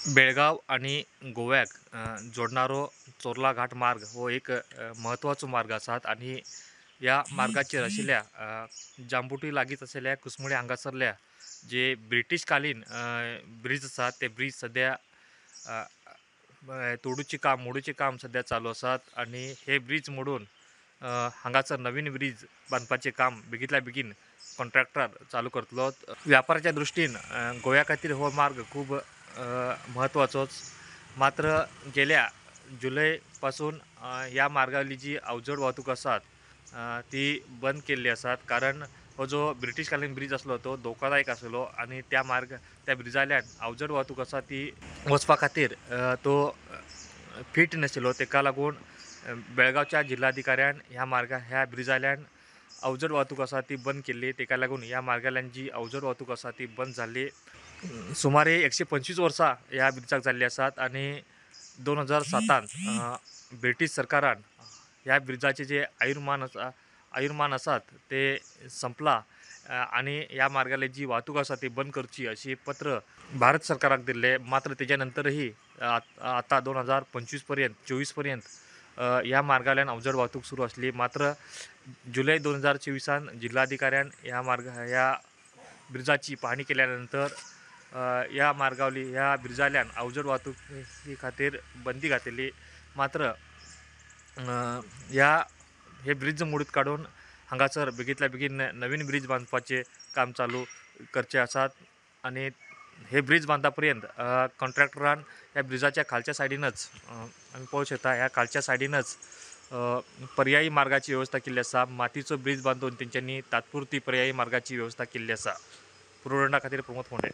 बेळगाव आणि गोव्याक जोडणारो चोरला घाट मार्ग हो एक महत्त्वाचो मार्ग आसात आणि या मार्गाचेर आशिल्ल्या जांबुटी लागींच आशिल्ल्या कुसमुळे हांगासरल्या जे ब्रिटीशकालीन ब्रिज आसात ते ब्रिज सद्या अ, मोडूचे काम सध्या चालू आसात आणि हे ब्रिज मोडून हांगासर नवीन ब्रिज बांदपाचें काम बेगींतल्या बेगीन कॉन्ट्रॅक्टर चालू करतलो. व्यापाराच्या दृश्टीन गोंया खातीर हो मार्ग खूब महत्त्वाचोच. मात्र गेल्या जुलै पासून या मार्गावयली जी अवजड वाहतूक आसात ती बंद केल्ली आसात. कारण हो जो ब्रिटीशकालीन ब्रिज आसलो तो धोकादायक आसलो आणि त्या ब्रिजाल्यान अवजड वाहतूक आसा ती वचपा खातीर तो फिट नाशिल्लो. ताका लागून बेळगांवच्या जिल्हाधिकाऱ्यान ह्या ब्रिजाल्यान अवजड वाहतूक आसा ती बंद केल्ली. ताका लागून ह्या मार्गाल्यान जी अवजड वाहतूक आसा ती बंद जाल्ली. सुमारे 125 वर्सां ह्या ब्रिजाक जाल्ली आसात आणि 2007 ब्रिटीश सरकारान ह्या ब्रिजाचे जे आयुर्मान आसात ते संपला आणि ह्या मार्गाले जी वाहतूक आसा ती बंद करची अशी पत्र भारत सरकाराक दिल्ले. मात्र तेच्या नंतरही आता 2025 पर्यंत 24 पर्यंत ह्या मार्गाल्यान अवजड वाहतूक सुरू असली. मात्र जुलै 2024 जिल्हाधिकाऱ्यान ह्या ब्रिजाची पाहणी केल्यानंतर ह्या ब्रिजाल्यान अवजड वाहतुकी खातीर बंदी घातिल्ली. मात्र हे ब्रिज मोडीत काडून हांगासर बेगींतल्या बेगीन नवीन ब्रिज बांदपाचें काम चालू करचे आसात आणि हे ब्रिज बांदता पर्यंत कॉन्ट्रॅक्टरान ह्या ब्रिजाच्या खालच्या सायडीनच आमी पळोवंक शकता ह्या खालच्या सायडीनच पर्यायी मार्गाची वेवस्था केल्ली आसा. मातीचो ब्रिज बांदून तेंच्यांनी तात्पुरती पर्यायी मार्गाची वेवस्था केल्ली आसा. पुरोडा खातीर प्रमोद फोंडे.